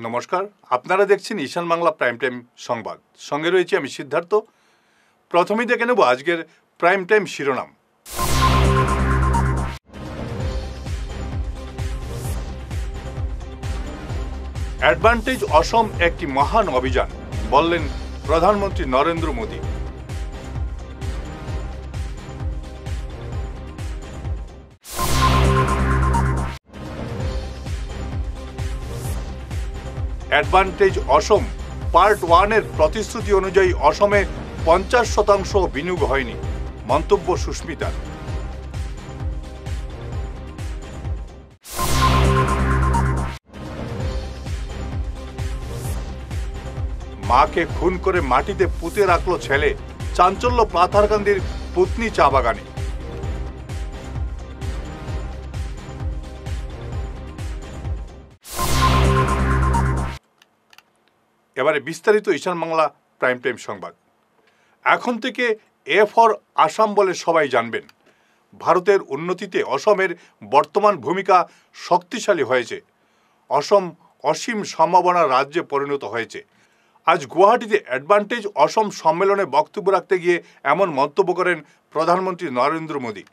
নমস্কার, আপনারা দেখছেন ঈশান বাংলা প্রাইম টাইম সংবাদ। সঙ্গে রয়েছে আমি সিদ্ধার্থ। প্রথমেই দেখে নেব আজকের প্রাইম টাইম শিরোনাম। অ্যাডভান্টেজ অসম একটি মহান অভিযান, বললেন প্রধানমন্ত্রী নরেন্দ্র মোদী। অ্যাডভান্টেজ অসম পার্ট 1 এর প্রতিশ্রুতি অনুযায়ী অসমে 50% বিনিয়োগ হয়নি, মন্তব্য সুস্মিতার। মাকে খুন করে মাটিতে পুঁতে রাখলো ছেলে, চাঞ্চল্য পাথারকান্দির পুতনি চা বাগানে। এবারে বিস্তারিত ঈশান বাংলা প্রাইম টাইম সংবাদ। এখন থেকে এ ফর আসাম বলে সবাই জানবেন। ভারতের উন্নতিতে অসমের বর্তমান ভূমিকা শক্তিশালী হয়েছে। অসম অসীম সম্ভাবনার রাজ্যে পরিণত হয়েছে। আজ গুয়াহাটিতে অ্যাডভান্টেজ অসম সম্মেলনে বক্তব্য রাখতে গিয়ে এমন মন্তব্য করেন প্রধানমন্ত্রী নরেন্দ্র মোদী।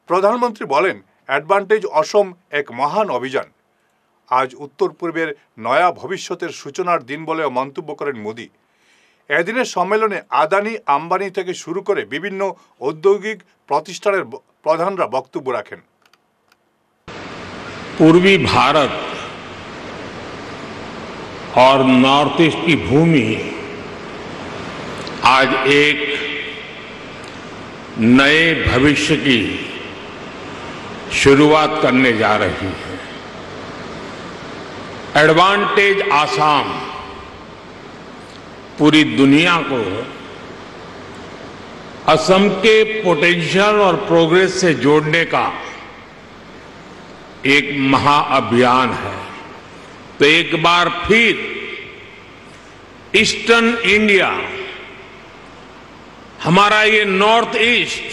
প্রধানমন্ত্রী বলেন, অ্যাডভান্টেজ অসম এক মহান অভিযান। আজ উত্তর পূর্বের নয়া ভবিষ্যতের সূচনার দিন বলেও মন্তব্য করেন মোদী। এদিনের সম্মেলনে আদানি, আম্বানি থেকে শুরু করে বিভিন্ন ঔদ্যোগিক প্রতিষ্ঠানের প্রধানরা বক্তব্য রাখেন। पूर्वी भारत और नॉर्थ ईस्ट की भूमि आज एक नए भविष्य की शुरुआत करने जा रही है। एडवांटेज आसाम पूरी दुनिया को असम के पोटेंशियल और प्रोग्रेस से जोड़ने का एक महाअभियान है। तो एक बार फिर ईस्टर्न इंडिया, हमारा ये नॉर्थ ईस्ट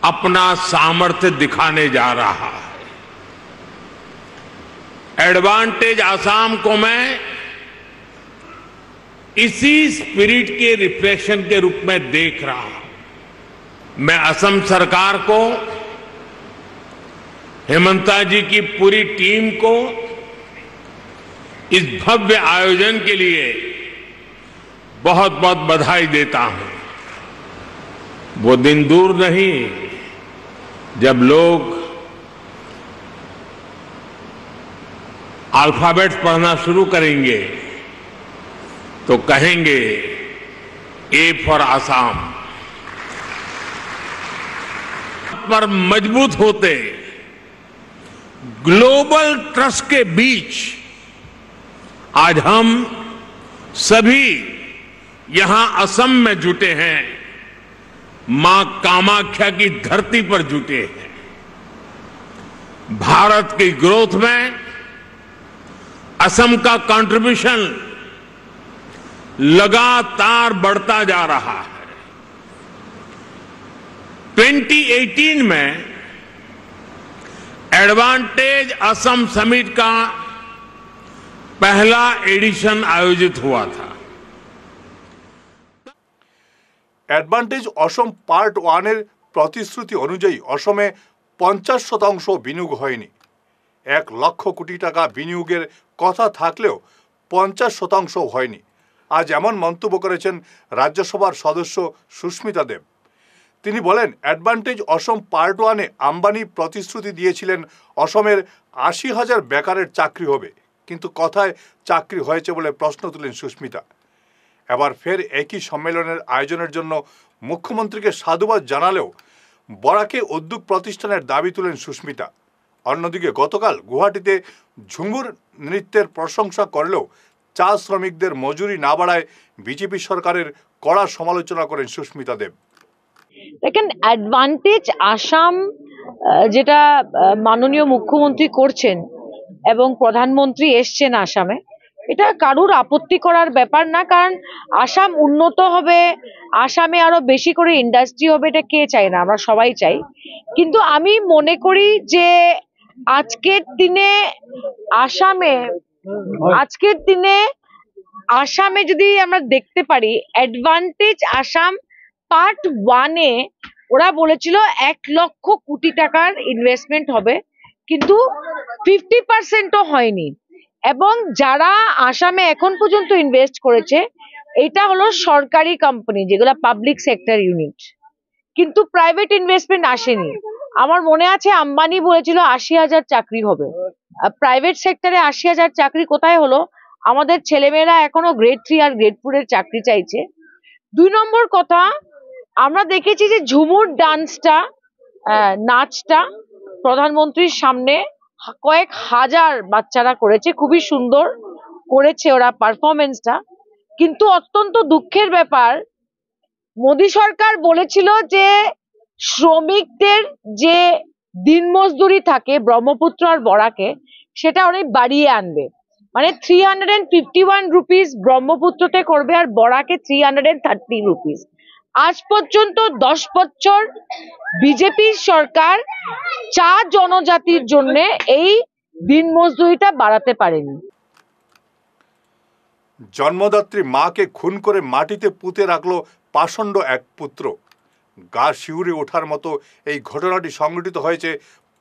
अपना सामर्थ्य दिखाने जा रहा है। एडवांटेज आसाम को मैं इसी स्पिरिट के रिफ्लेक्शन के रूप में देख रहा हूं। मैं असम सरकार को, हेमंता जी की पूरी टीम को इस भव्य आयोजन के लिए बहुत बहुत बधाई देता हूं। वो दिन दूर नहीं जब लोग अल्फाबेट पढ़ना शुरू करेंगे तो कहेंगे ए फॉर आसाम। पर मजबूत होते ग्लोबल ट्रस्ट के बीच आज हम सभी यहां असम में जुटे हैं, मां कामाख्या की धरती पर जुटे हैं। भारत की ग्रोथ में असम का कंट्रीब्यूशन लगातार बढ़ता जा रहा है। 2018 में एडवांटेज असम समिट का पहला एडिशन आयोजित हुआ था। অ্যাডভান্টেজ অসম পার্ট 1 এর প্রতিশ্রুতি অনুযায়ী অসমে 50% বিনিয়োগ হয়নি। 1 লক্ষ কোটি টাকা বিনিয়োগের কথা থাকলেও 50% হয়নি। আজ এমন মন্তব্য করেছেন রাজ্যসভার সদস্য সুস্মিতা দেব। তিনি বলেন, অ্যাডভান্টেজ অসম পার্ট 1-এ আম্বানি প্রতিশ্রুতি দিয়েছিলেন অসমের 80,000 বেকারের চাকরি হবে, কিন্তু কথায় চাকরি হয়েছে বলে প্রশ্ন তুলেন সুস্মিতা। এবার ফের একই সম্মেলনের আয়োজনের জন্য মুখ্যমন্ত্রীকে সাধুবাদ জানালেও বরাকে উদ্যোগ প্রতিষ্ঠানের দাবি তুলেন সুস্মিতা। অন্যদিকে গতকাল গুয়াহাটিতে ঝুমুর নৃত্যের প্রশংসা করলেও চা শ্রমিকদের মজুরি না বাড়ায় বিজেপি সরকারের কড়া সমালোচনা করেন সুস্মিতা দেব। দেখেন, অ্যাডভান্টেজ আসাম যেটা মাননীয় মুখ্যমন্ত্রী করছেন এবং প্রধানমন্ত্রী এসছেন আসামে, এটা কারুর আপত্তি করার ব্যাপার না। কারণ আসাম উন্নত হবে, আসামে আরো বেশি করে ইন্ডাস্ট্রি হবে, এটা কে চায় না, আমরা সবাই চাই। কিন্তু আমি মনে করি যে আজকের দিনে আসামে আজকের দিনে আসামে যদি আমরা দেখতে পারি, অ্যাডভান্টেজ আসাম পার্ট 1-এ ওরা বলেছিল 1,00,000 কোটি টাকার ইনভেস্টমেন্ট হবে, কিন্তু 50%ও হয়নি। এবং যারা আসামে এখন পর্যন্ত ইনভেস্ট করেছে এটা হলো সরকারি কোম্পানি, যেগুলো পাবলিক সেক্টর ইউনিট, কিন্তু প্রাইভেট ইনভেস্টমেন্ট আসেনি। আমার মনে আছে আম্বানি বলেছিল 80,000 চাকরি হবে। প্রাইভেট সেক্টরে 80,000 চাকরি কোথায় হলো? আমাদের ছেলেমেয়েরা এখনো গ্রেড 3 আর গ্রেড 4 এর চাকরি চাইছে। 2 নম্বর কথা, আমরা দেখেছি যে ঝুমুর ডান্সটা, নাচটা প্রধানমন্ত্রীর সামনে কয়েক হাজার বাচ্চারা করেছে, খুবই সুন্দর করেছে ওরা পারফরমেন্সটা। কিন্তু অত্যন্ত দুঃখের ব্যাপার, মোদী সরকার বলেছিল যে শ্রমিকদের যে দিন মজদুরি থাকে ব্রহ্মপুত্র আর বরাকে, সেটা অনেক বাড়িয়ে আনবে। মানে 351 রুপিস ব্রহ্মপুত্রতে করবে আর বরাকে 330 রুপিস। আজ পর্যন্ত 10 বছর বিজেপির সরকার চা জনজাতির জন্য এই দিন মজদুরিটা বাড়াতে পারেনি। জন্মদাত্রী মাকে খুন করে মাটিতে পুঁতে রাখলো পাষণ্ড এক পুত্র। গা শিউরে ওঠার মতো এই ঘটনাটি সংঘটিত হয়েছে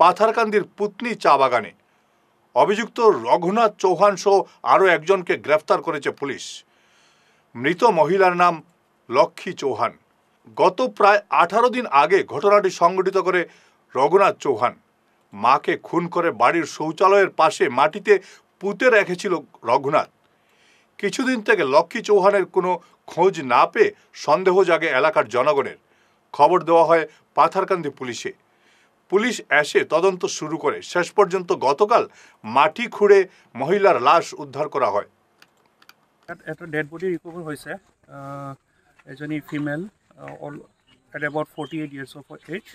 পাথারকান্দির পুতনি চা বাগানে। অভিযুক্ত রঘুনাথ চৌহান সহ আরও একজনকে গ্রেফতার করেছে পুলিশ। মৃত মহিলার নাম লক্ষ্মী চৌহান। গত প্রায় 18 দিন আগে ঘটনাটি সংঘটিত করে রঘুনাথ চৌহান। মাকে খুন করে বাড়ির শৌচালয়ের পাশে মাটিতে পুঁতে রেখেছিল রঘুনাথ। কিছুদিন থেকে লক্ষ্মী চৌহানের কোনো খোঁজ না পেয়ে সন্দেহ জাগে এলাকার জনগণের। খবর দেওয়া হয় পাথারকান্দি পুলিশে। পুলিশ এসে তদন্ত শুরু করে শেষ পর্যন্ত গতকাল মাটি খুঁড়ে মহিলার লাশ উদ্ধার করা হয়। এটা ডেড বডি রিকভার হয়েছে, এজনী female, at about 48 years of age।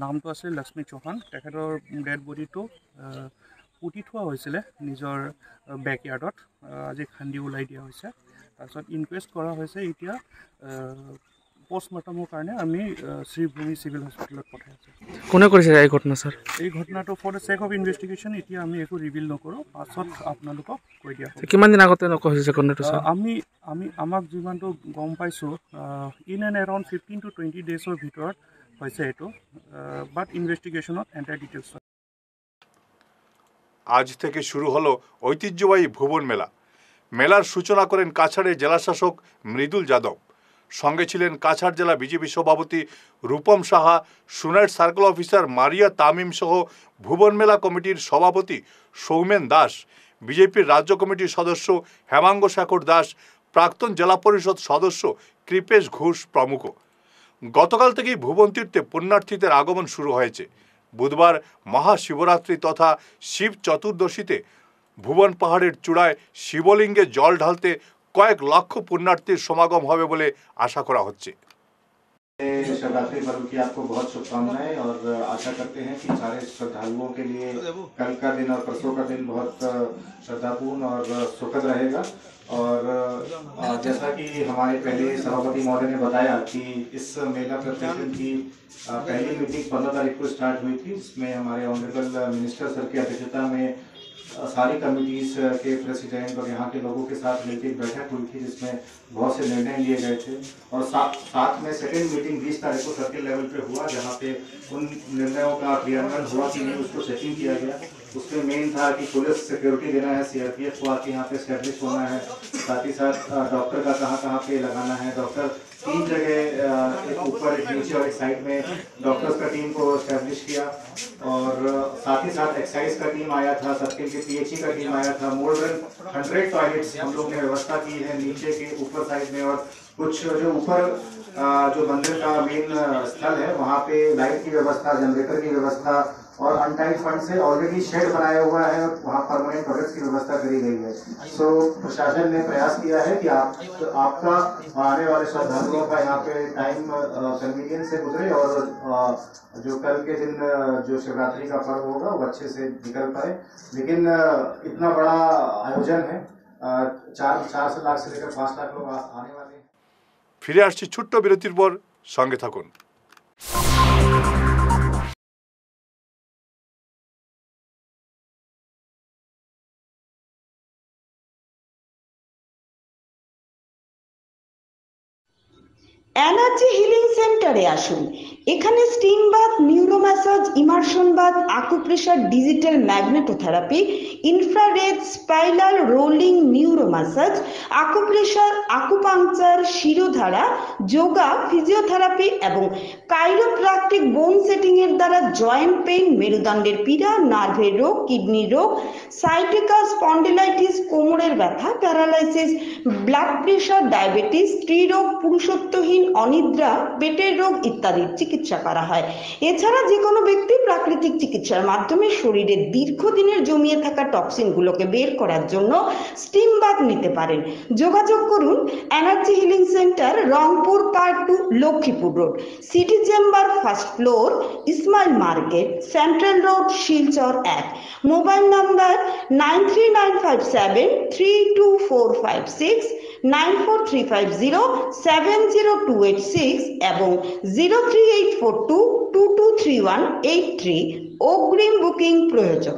নামটো আছিল লক্ষ্মী চৌহান। তেখেতৰ ডেড বডিটো পুতি থোৱা হৈছিলে নিজৰ বেকয়াৰ্ডত, আজি খান্দি ওলাই দিয়া হৈছে। তাৰপিছত ইনকুৱেষ্ট কৰা হৈছে। এতিয়া পোষ্টমৰ্টমৰ কাৰণে আমি শ্ৰীভূমি চিভিল হস্পিটেলত পঠাই আছোঁ। কোনে কৰিছে এই ঘটনা স্যাৰ? এই ঘটনাটো for the check of investigation এতিয়া আমি একো ৰিভিল নকৰোঁ, পাছত আপোনালোকক কৈ দিয়া হ'ব। কিমান দিন আগতে হৈছে ঘটনাটো স্যাৰ? আমাক যিমানটো গম পাইছোঁ, ইন এণ্ড এৰাউণ্ড 15 to 20 ডেজৰ ভিতৰত হৈছে এইটো, বাট ইনভেষ্টিগেশ্যনত এণ্টাৰ ডিটেইলছ। আজ থেকে শুরু হলো ঐতিহ্যবাহী ভুবন মেলা। মেলার সূচনা করেন কাছাড়ের জেলাশাসক মৃদুল যাদব। সঙ্গে ছিলেন কাছাড় জেলা বিজেপি সভাপতি রূপম সাহা, সুনাইট সার্কেল অফিসার মারিয়া তামিম সহ ভুবন মেলা কমিটির সভাপতি সৌমেন দাস, বিজেপির রাজ্য কমিটির সদস্য হেমাঙ্গ শেখর দাস, প্রাক্তন জেলা পরিষদ সদস্য কৃপেশ ঘোষ প্রমুখ। গতকাল থেকেই ভুবন তীর্থে পুণ্যার্থীদের আগমন শুরু হয়েছে। বুধবার মহাশিবরাত্রি তথা শিব চতুর্দশীতে ভুবন পাহাড়ের চূড়ায় শিবলিঙ্গে জল ঢালতে কয়েক লক্ষ পুণ্যার্থীর সমাগম হবে বলে আশা করা হচ্ছে। शिवरात्रि पर्व की आपको बहुत शुभकामनाएं और आशा करते हैं कि सारे श्रद्धालुओं के लिए कल का दिन और परसों का दिन बहुत श्रद्धापूर्ण और सुखद रहेगा। और जैसा कि हमारे पहले सभापति महोदय ने बताया कि इस मेला प्रशासन की पहली मीटिंग 15 तारीख को स्टार्ट हुई थी। इसमें हमारे ऑनरेबल मिनिस्टर सर की अध्यक्षता में सारी कमिटीज के प्रेसिडेंट और यहाँ के लोगों के साथ मिलकर एक बैठक हुई थी, जिसमें बहुत से निर्णय लिए गए थे। और साथ में सेकेंड मीटिंग 20 तारीख को सर्किल लेवल पे हुआ, जहाँ पे उन निर्णयों का क्रियान्वयन हुआ कि नहीं उसको सेटिंग किया गया। उसमें मेन था कि पुलिस सिक्योरिटी देना है, सीआरपीएफ को आके यहाँ पे स्टैब्लिश होना है, साथ ही साथ डॉक्टर का कहाँ पे लगाना है। डॉक्टर 3 जगह, एक ऊपर, एक नीचे और एक साइड में डॉक्टर्स का टीम को स्टैब्लिश किया। और साथ ही साथ एक्साइज का टीम आया था, सर्किल के पीएचई का टीम आया था। मोर देन 100 टॉयलेट्स हम लोग ने व्यवस्था की है नीचे के ऊपर साइड में। और कुछ जो ऊपर जो मंदिर का मेन स्थल है वहाँ पे लाइट की व्यवस्था, जनरेटर की व्यवस्था और अनटाइड फंड से ऑलरेडी शेड बनाया हुआ है और वहाँ परमानेंट टॉयलेट्स की व्यवस्था करी गई है। सो प्रशासन ने प्रयास किया है कि आपका आने वाले श्रद्धालुओं का यहाँ पे टाइम कन्वीनियंस से गुजरे और जो कल के दिन जो शिवरात्रि का पर्व होगा वो अच्छे से निकल पाए। लेकिन इतना बड़ा आयोजन है, 4 लाख से लेकर 5 लाख लोग आने वाले हैं। ফিরে আসছি ছোট্ট বিরতির পর, সঙ্গে থাকুন। এনার্জি হিলিং সেন্টারে আসুন। এখানে steam bath, neuro massage, immersion bath, acupressure, digital magnetotherapy, infrared, spiral, rolling, neuro massage, acupressure, acupuncture, shirodhara, yoga, physiotherapy এবং কাইরোপ্র্যাকটিক বোন সেটিং এর দ্বারা জয়েন্ট পেইন, মেরুদণ্ডের পীড়া, নার্ভের রোগ, কিডনির রোগ, সাইটিকা, স্পন্ডিলাইটিস, কোমরের ব্যথা, প্যারালাইসিস, ব্লাড প্রেশার, ডায়াবেটিস, স্ত্রীরোগ, পুরুষত্বহীন, অনিদ্রা, পেটের রোগ ইত্যাদির চিকিৎসা করা হয়। এছাড়া যে কোনো ব্যক্তি প্রাকৃতিক চিকিৎসার মাধ্যমে শরীরে দীর্ঘদিনের জমিয়ে থাকা টক্সিনগুলোকে বের করার জন্য স্টিম বাথ নিতে পারেন। যোগাযোগ করুন energy healing centre, Rangpur part 2, Lakshmipur road, city chamber, first floor, Ismail market, central road, Silchar 1। Mobile number 9395732456, 9435070286 এবং 03842223183। অগ্রিম বুকিং প্রয়োজন।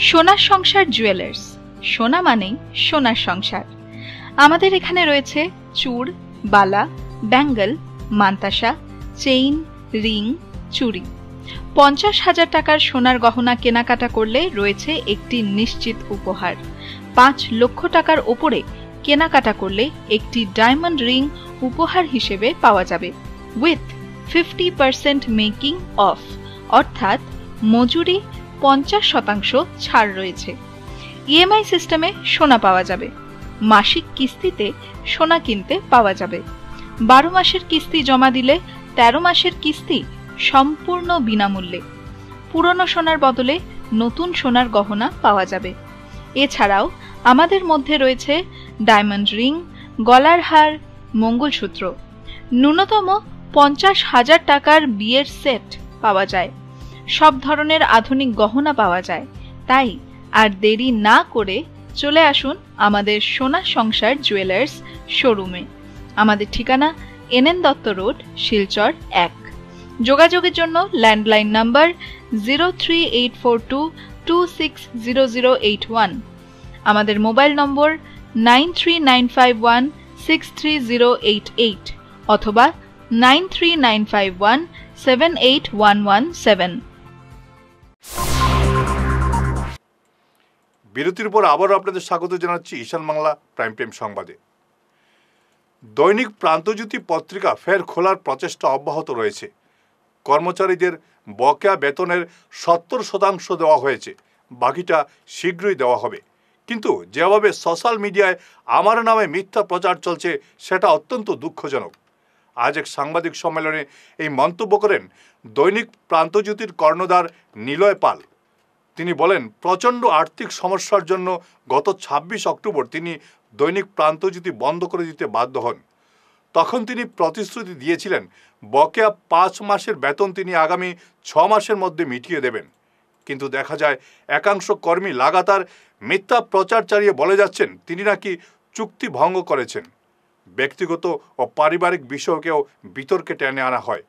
সোনার সংসার জুয়েলার্স, সোনা মানেই সোনার সংসার। আমাদের এখানে রয়েছে চূড়, বালা, ব্যাঙ্গল, মান্তাসা, চেইন, রিং, চুড়ি। 50,000 টাকার সোনার গহনা কেনাকাটা করলে রয়েছে একটি নিশ্চিত উপহার। 5 লক্ষ টাকার ওপরে কেনাকাটা করলে একটি ডায়মন্ড রিং উপহার হিসেবে পাওয়া যাবে উইথ 50% মেকিং অফ, অর্থাৎ মজুরি 50% ছাড় রয়েছে। ইএমআই সিস্টেমে সোনা পাওয়া যাবে। মাসিক কিস্তিতে সোনা কিনতে পাওয়া যাবে। 12 মাসের কিস্তি জমা দিলে 13 মাসের কিস্তি সম্পূর্ণ বিনামূল্যে। পুরনো সোনার বদলে নতুন সোনার গহনা পাওয়া যাবে। এছাড়াও আমাদের মধ্যে রয়েছে ডায়মন্ড রিং, গলার হার, মঙ্গলসূত্র। ন্যূনতম 50,000 টাকার বিয়ের সেট পাওয়া যায়। সব ধরনের আধুনিক গহনা পাওয়া যায়। তাই আর দেরি না করে চলে আসুন আমাদের সোনা সংসার জুয়েলার্স শোরুমে। আমাদের ঠিকানা NN দত্ত রোড, শিলচর 1। যোগাযোগের জন্য ল্যান্ডলাইন নাম্বার 03842260081, আমাদের মোবাইল নম্বর 9395163088 অথবা 9395178117। বিরতির পর আবারও আপনাদের স্বাগত জানাচ্ছি ঈশান বাংলা প্রাইম টাইম সংবাদে। দৈনিক প্রান্তজ্যোতি পত্রিকা ফের খোলার প্রচেষ্টা অব্যাহত রয়েছে। কর্মচারীদের বকেয়া বেতনের 70% দেওয়া হয়েছে, বাকিটা শীঘ্রই দেওয়া হবে। কিন্তু যেভাবে সোশ্যাল মিডিয়ায় আমার নামে মিথ্যা প্রচার চলছে সেটা অত্যন্ত দুঃখজনক। আজ এক সাংবাদিক সম্মেলনে এই মন্তব্য করেন দৈনিক প্রান্তজ্যোতির কর্ণধার নিলয় পাল। তিনি বলেন, প্রচণ্ড আর্থিক সমস্যার জন্য গত 26 অক্টোবর তিনি দৈনিক প্রান্তজ্যোতি বন্ধ করে দিতে বাধ্য হন। তখন তিনি প্রতিশ্রুতি দিয়েছিলেন বকেয়া 5 মাসের বেতন তিনি আগামী 6 মাসের মধ্যে মিটিয়ে দেবেন। কিন্তু দেখা যায় একাংশ কর্মী লাগাতার মিথ্যা প্রচার চালিয়ে বলে যাচ্ছেন তিনি নাকি চুক্তি ভঙ্গ করেছেন। ব্যক্তিগত ও পারিবারিক বিষয়কেও বিতর্কে টেনে আনা হয়।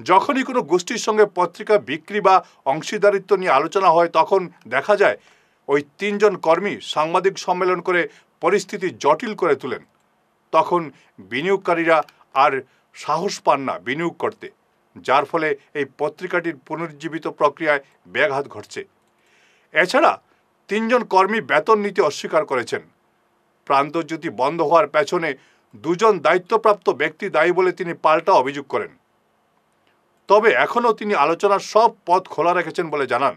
যখনই কোনো গোষ্ঠীর সঙ্গে পত্রিকা বিক্রি বা অংশীদারিত্ব নিয়ে আলোচনা হয় তখন দেখা যায় ওই 3 জন কর্মী সাংবাদিক সম্মেলন করে পরিস্থিতি জটিল করে তোলেন। তখন বিনিয়োগকারীরা আর সাহস পান না বিনিয়োগ করতে, যার ফলে এই পত্রিকাটির পুনরুজ্জীবিত প্রক্রিয়ায় ব্যাঘাত ঘটছে। এছাড়া 3 জন কর্মী বেতন নিতে অস্বীকার করেছেন। প্রান্তজ্যোতি বন্ধ হওয়ার পেছনে 2 জন দায়িত্বপ্রাপ্ত ব্যক্তি দায়ী বলে তিনি পাল্টা অভিযোগ করেন। তবে এখনও তিনি আলোচনার সব পথ খোলা রেখেছেন বলে জানান।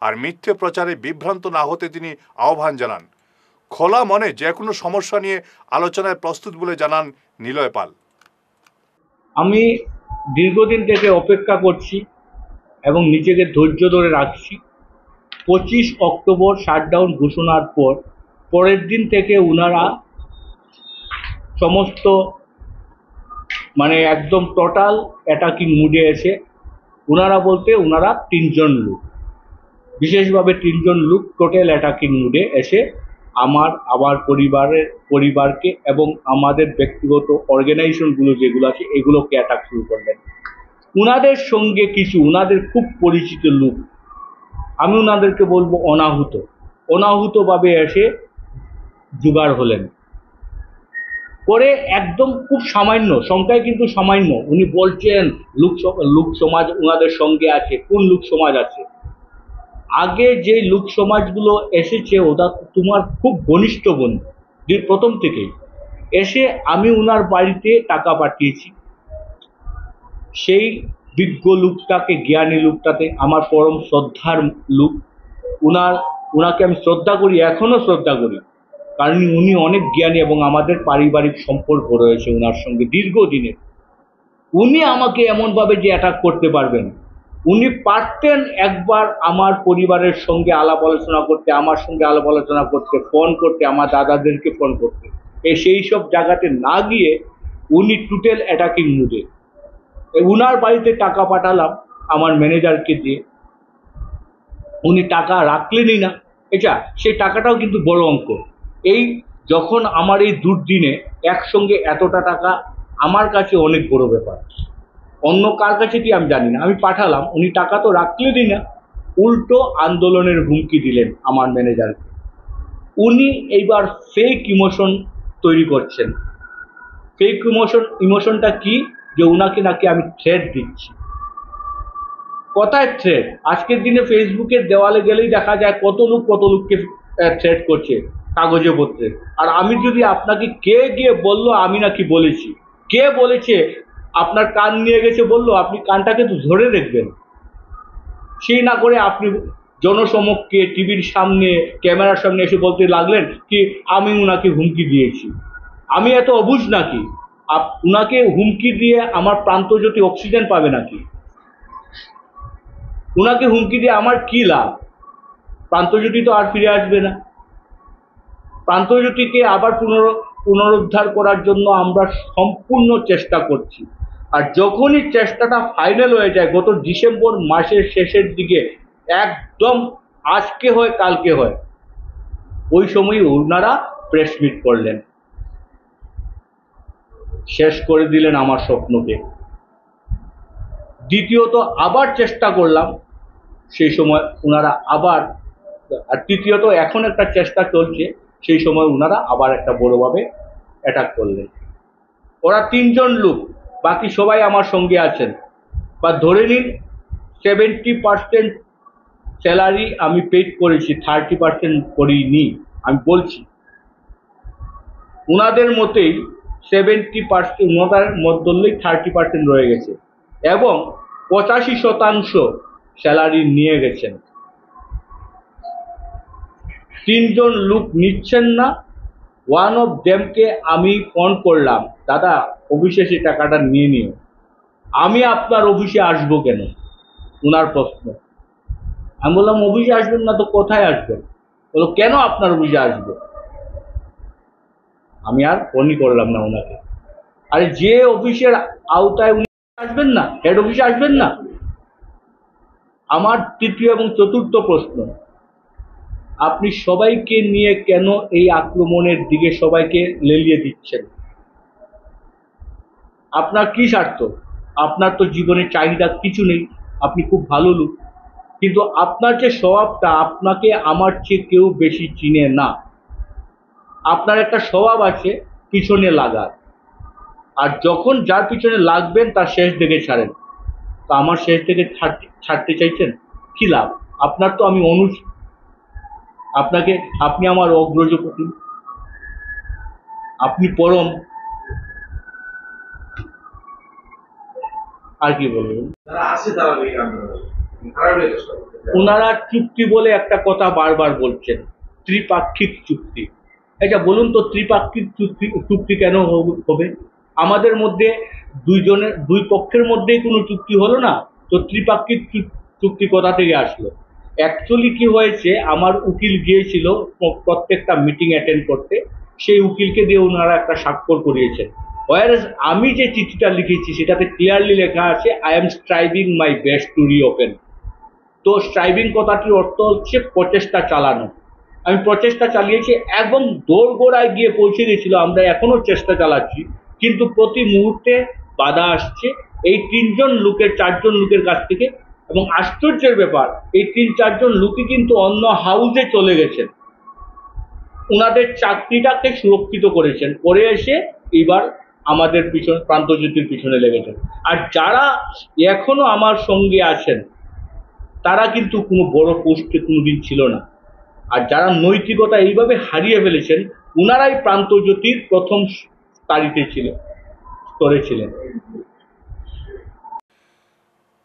আর মিথ্যে প্রচারে বিভ্রান্ত না হতে তিনি আহ্বান জানান। খোলা মনে যে কোনো সমস্যা নিয়ে আলোচনায় প্রস্তুত বলে জানান নিলয় পাল। আমি দীর্ঘদিন থেকে অপেক্ষা করছি এবং নিজেকে ধৈর্য ধরে রাখছি। 25 অক্টোবর শাটডাউন ঘোষণার পরের দিন থেকে ওনারা সমস্ত একদম টোটাল অ্যাটাকিং মুডে এসে ওনারা 3 জন লোক, বিশেষভাবে 3 জন লোক টোটাল অ্যাটাকিং মুডে এসে আমার পরিবারকে এবং আমাদের ব্যক্তিগত অর্গানাইজেশনগুলো যেগুলো আছে এগুলোকে অ্যাটাক শুরু করলেন। ওনাদের সঙ্গে কিছু ওনাদের খুব পরিচিত লোক, আমি ওনাদেরকে বলবো অনাহুতভাবে এসে জোগাড় হলেন। করে একদম খুব সামান্য সংখ্যায়, কিন্তু সামান্য, উনি বলছেন লোক সমাজ ওনাদের সঙ্গে আছে। কোন লোক সমাজ আছে? আগে যে লোক সমাজগুলো এসেছে ওটা তোমার খুব ঘনিষ্ঠ বন্ধু, প্রথম থেকেই এসে আমি ওনার বাড়িতে টাকা পাঠিয়েছি। সেই বিজ্ঞ লোকটাকে, জ্ঞানী লোকটাতে আমার পরম শ্রদ্ধার লোক। ওনাকে আমি শ্রদ্ধা করি, এখনো শ্রদ্ধা করি, কারণ উনি অনেক জ্ঞানী এবং আমাদের পারিবারিক সম্পর্ক রয়েছে ওনার সঙ্গে দীর্ঘদিনের। উনি আমাকে এমনভাবে যে অ্যাটাক করতে পারবেন, উনি পারতেন একবার আমার পরিবারের সঙ্গে আলাপ আলোচনা করতে, আমার সঙ্গে আলাপ আলোচনা করতে, ফোন করতে, আমার দাদাদেরকে ফোন করতে। সেই সব জায়গাতে না গিয়ে উনি টোটাল অ্যাটাকিং মুডে। উনার বাড়িতে টাকা পাঠালাম আমার ম্যানেজারকে দিয়ে, উনি টাকা রাখলেনই না। সেই টাকাটাও কিন্তু বড় অঙ্ক। এই যখন আমার এই দুর্দিনে একসঙ্গে এতটা টাকা আমার কাছে অনেক বড় ব্যাপার। অন্য কার কাছে কি আমি জানি না, আমি পাঠালাম, উনি টাকা তো রাখলেনই না, উল্টো আন্দোলনের হুমকি দিলেন আমার ম্যানেজারকে। উনি এইবার ফেক ইমোশন তৈরি করছেন। ফেক ইমোশনটা কি? যে উনাকে নাকি আমি থ্রেট দিচ্ছি। কোথায় থ্রেট? আজকের দিনে ফেসবুকের দেওয়ালে গেলেই দেখা যায় কত লোককে থ্রেট করছে কাগজে পত্রে। আর আমি যদি আপনাকে কে গিয়ে বললো আমি নাকি বলেছি, কে বলেছে আপনার কান নিয়ে গেছে বললো, আপনি কানটাকে তো ধরে দেখবেন। সেই না করে আপনি জনসমক্ষে টিভির সামনে ক্যামেরার সামনে এসে বলতে লাগলেন কি আমি উনাকে হুমকি দিয়েছি। আমি এত অবুঝ নাকি? উনাকে হুমকি দিয়ে আমার প্রান্তজ্যোতি অক্সিজেন পাবে নাকি? উনাকে হুমকি দিয়ে আমার কি লাভ? প্রান্তজ্যোতি তো আর ফিরে আসবে না। প্রান্তজ্যোতিকে আবার পুনরুদ্ধার করার জন্য আমরা সম্পূর্ণ চেষ্টা করছি। আর যখনই চেষ্টাটা ফাইনাল হয়ে যায়, গত ডিসেম্বর মাসের শেষের দিকে, একদম আজকে হয় কালকে হয়, ওই সময় ওনারা প্রেস মিট করলেন, শেষ করে দিলেন আমার স্বপ্নকে। দ্বিতীয়ত আবার চেষ্টা করলাম, সেই সময় ওনারা আবার, আর তৃতীয়ত এখন একটা চেষ্টা চলছে, সেই সময় ওনারা আবার একটা বড়ভাবে অ্যাটাক করলেন। ওরা 3 জন লোক, বাকি সবাই আমার সঙ্গে আছেন। বা ধরে নিন 70% স্যালারি আমি পেড করেছি, 30% করিনি। আমি বলছি ওনাদের মতেই 70%, ওনাদের মধ্যেই 30% রয়ে গেছে এবং 85% স্যালারি নিয়ে গেছেন। 3 জন লোক নিচ্ছেন না। ওয়ান অফ দেমকে আমি ফোন করলাম, দাদা অফিসে সেই টাকাটা নিয়ে নিও। আমি আপনার অফিসে আসবো কেন? ওনার প্রশ্ন। আমি বললাম অফিসে আসবেন না তো কোথায় আসবেন? বললো কেন আপনার অফিসে আসবো? আমি আর ফোনই করলাম না ওনাকে। আরে যে অফিসের আওতায় উনি আসবেন না, হেড অফিসে আসবেন না? আমার তৃতীয় এবং চতুর্থ প্রশ্ন, আপনি সবাইকে নিয়ে কেন এই আক্রমণের দিকে সবাইকে লেলিয়ে দিচ্ছেন? আপনার কি স্বার্থ? আপনার তো জীবনের চাহিদা কিছু নেই, আপনি খুব ভালো লোক, কিন্তু আপনার যে স্বভাবটা, আপনাকে আমার চেয়ে কেউ বেশি চিনে না। আপনার একটা স্বভাব আছে পিছনে লাগার, আর যখন যার পিছনে লাগবেন তার শেষ দেখে ছাড়েন। তো আমার শেষ দেখে ছাড়তে চাইছেন, কি লাভ? আপনার তো আমি অনুজ, আপনি আমার অগ্রজপতি, আপনি পরম, আর কি বলবেন? ওনারা চুক্তি বলে একটা কথা বারবার বলছেন, ত্রিপাক্ষিক চুক্তি। এটা বলুন তো, ত্রিপাক্ষিক চুক্তি কেন হবে? আমাদের মধ্যে দুই পক্ষের মধ্যেই কোনো চুক্তি হলো না, তো ত্রিপাক্ষিক চুক্তি কোথা থেকে আসলো? অ্যাকচুয়ালি কি হয়েছে, আমার উকিল গিয়েছিল প্রত্যেকটা মিটিং অ্যাটেন্ড করতে, সেই উকিলকে দিয়ে ওনারা একটা স্বাক্ষর করিয়েছেন। ওয়ারেস আমি যে চিঠিটা লিখেছি সেটাতে ক্লিয়ারলি লেখা আছে I am striving my best to reopen. তো স্ট্রাইভিং কথাটির অর্থ হচ্ছে প্রচেষ্টা চালানো। আমি প্রচেষ্টা চালিয়েছি এবং দোরগোড়ায় গিয়ে পৌঁছে গেছিল। আমরা এখনো চেষ্টা চালাচ্ছি, কিন্তু প্রতি মুহূর্তে বাধা আসছে এই 3 জন লোকের, 4 জন লোকের কাছ থেকে। এবং আশ্চর্যের ব্যাপার, এই 3-4 জন লোকই কিন্তু অন্য হাউসে চলে গেছেন। ওনাদের চাকরিটাকে সুরক্ষিত করেছেন, করে এসে এবার আমাদের প্রান্তজ্যোতির পিছনে লেগেছেন। আর যারা এখনো আমার সঙ্গে আছেন তারা কিন্তু কোনো বড় পোস্টে কোনোদিন ছিল না, আর যারা নৈতিকতা এইভাবে হারিয়ে ফেলেছেন ওনারাই প্রান্তজ্যোতির প্রথম স্তরে ছিলেন।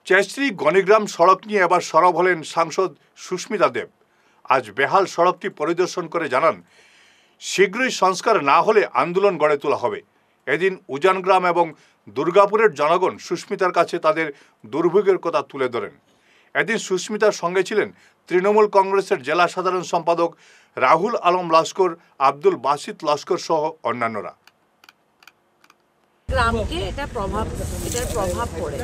চেচরি গণিগ্রাম সড়ক নিয়ে এবার সরব হলেন সাংসদ সুস্মিতা দেব। আজ বেহাল সড়কটি পরিদর্শন করে জানান, শীঘ্রই সংস্কার না হলে আন্দোলন গড়ে তোলা হবে। এদিন উজানগ্রাম এবং দুর্গাপুরের জনগণ সুস্মিতার কাছে তাদের দুর্ভোগের কথা তুলে ধরেন। এদিন সুস্মিতার সঙ্গে ছিলেন তৃণমূল কংগ্রেসের জেলা সাধারণ সম্পাদক রাহুল আলম লস্কর, আব্দুল বাসিত লস্কর সহ অন্যান্যরা। গ্রামকে এটার প্রভাব পড়ে।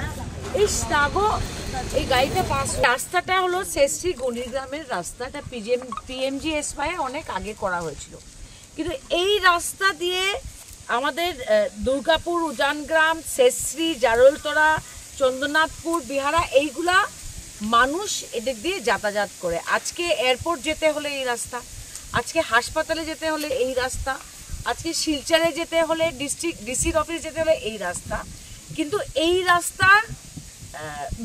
এই গাড়িটা পাস রাস্তাটা হলো চেচরি গণিগ্রামের রাস্তাটা পিএমজিএসওয়াই অনেক আগে করা হয়েছিল, কিন্তু এই রাস্তা দিয়ে আমাদের দুর্গাপুর, উজানগ্রাম, চেচরি, জারলতলা, চন্দ্রনাথপুর, বিহারা এইগুলা মানুষ এদিক দিয়ে যাতায়াত করে। আজকে এয়ারপোর্ট যেতে হলে এই রাস্তা, আজকে হাসপাতালে যেতে হলে এই রাস্তা, আজকে শিলচরে যেতে হলে ডিস্ট্রিক্ট ডিসির অফিস যেতে হলে এই রাস্তা, কিন্তু এই রাস্তার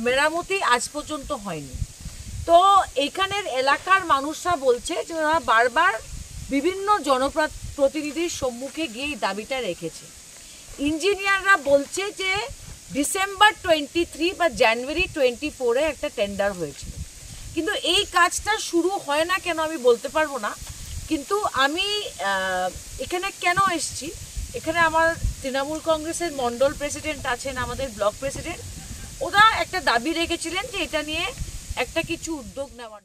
মেরামতি আজ পর্যন্ত হয়নি। তো এখানের এলাকার মানুষরা বলছে যে ওরা বারবার বিভিন্ন জনপ্রতিনিধির সম্মুখে গিয়ে এই দাবিটা রেখেছে। ইঞ্জিনিয়াররা বলছে যে ডিসেম্বর 23 বা জানুয়ারি 24-এ একটা টেন্ডার হয়েছিল, কিন্তু এই কাজটা শুরু হয় না কেন আমি বলতে পারবো না। কিন্তু আমি এখানে কেন এসেছি, এখানে আমার তৃণমূল কংগ্রেসের মন্ডল প্রেসিডেন্ট আছেন, আমাদের ব্লক প্রেসিডেন্ট, ওরা একটা দাবি রেখেছিলেন যে এটা নিয়ে একটা কিছু উদ্যোগ নেওয়ার।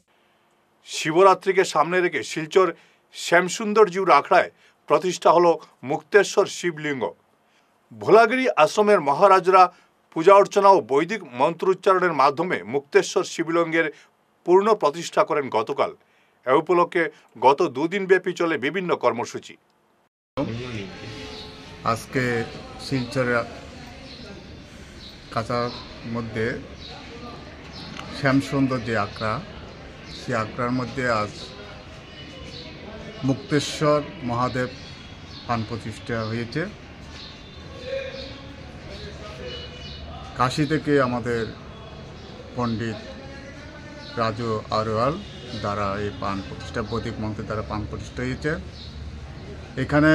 শিবরাত্রিকে সামনে রেখে শিলচর শ্যামসুন্দরজিউর আখড়ায় প্রতিষ্ঠা হলো মুক্তেশ্বর শিবলিঙ্গ। ভোলাগিরি আশ্রমের মহারাজরা পূজা অর্চনা ও বৈদিক মন্ত্রোচ্চারণের মাধ্যমে মুক্তেশ্বর শিবলিঙ্গের পূর্ণ প্রতিষ্ঠা করেন গতকাল। এ উপলক্ষে গত দুদিন ব্যাপী চলে বিভিন্ন কর্মসূচি। আজকে শিলচরের কাছার মধ্যে শ্যামসুন্দর যে আখড়া, সেই আখড়ার মধ্যে আজ মুক্তেশ্বর মহাদেব প্রাণ প্রতিষ্ঠা হয়েছে। কাশী থেকে আমাদের পণ্ডিত রাজু আরওয়াল দ্বারা এই প্রাণ প্রতিষ্ঠা, বৈদিক মন্ত্রের দ্বারা প্রাণ প্রতিষ্ঠা হয়েছে। এখানে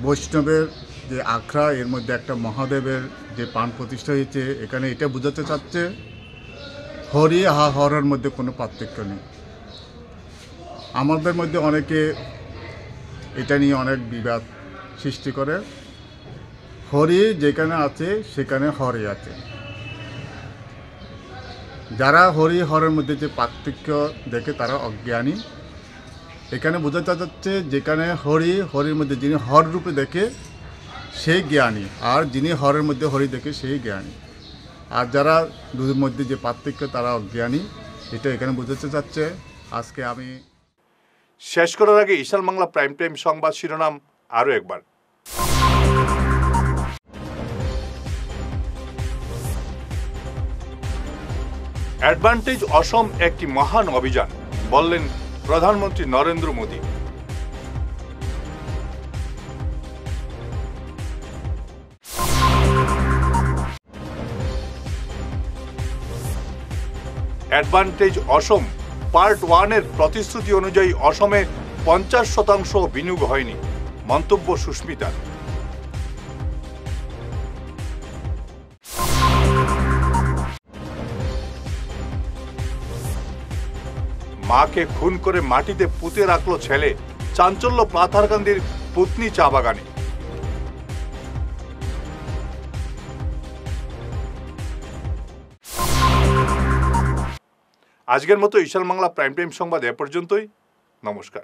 বৈষ্ণবের যে আখড়া, এর মধ্যে একটা মহাদেবের যে প্রাণ প্রতিষ্ঠা হয়েছে। এখানে এটা বোঝাতে চাচ্ছে হরি হরের মধ্যে কোনো পার্থক্য নেই। আমাদের মধ্যে অনেকে এটা নিয়ে অনেক বিবাদ সৃষ্টি করে। হরি যেখানে আছে সেখানে হরি আছে। যারা হরি হরের মধ্যে যে পার্থক্য দেখে তারা অজ্ঞানী। এখানে বোঝাতে যাচ্ছে যেখানে হরি, হরির মধ্যে যিনি হর রূপে দেখে সেই জ্ঞানী, আর যিনি হরের মধ্যে হরি দেখে সেই জ্ঞানী। আর যারা দুধের মধ্যে যে পার্থক্য তারা অজ্ঞানী, এটা এখানে বোঝাতে চাচ্ছে। আজকে আমি শেষ করার আগে ঈশান বাংলা প্রাইম টাইম সংবাদ শিরোনাম আরও একবার। অ্যাডভান্টেজ অসম একটি মহান অভিযান, বললেন প্রধানমন্ত্রী নরেন্দ্র মোদী। অ্যাডভান্টেজ অসম পার্ট 1-এর প্রতিশ্রুতি অনুযায়ী অসমে 50% বিনিয়োগ হয়নি, মন্তব্য সুস্মিতার। মাকে খুন করে মাটিতে পুঁতে রাখলো ছেলে, চাঞ্চল্য পাথারকান্দির পুতনি চা বাগানে। আজকের মতো ঈশান বাংলা প্রাইম টাইম সংবাদ এ পর্যন্তই। নমস্কার।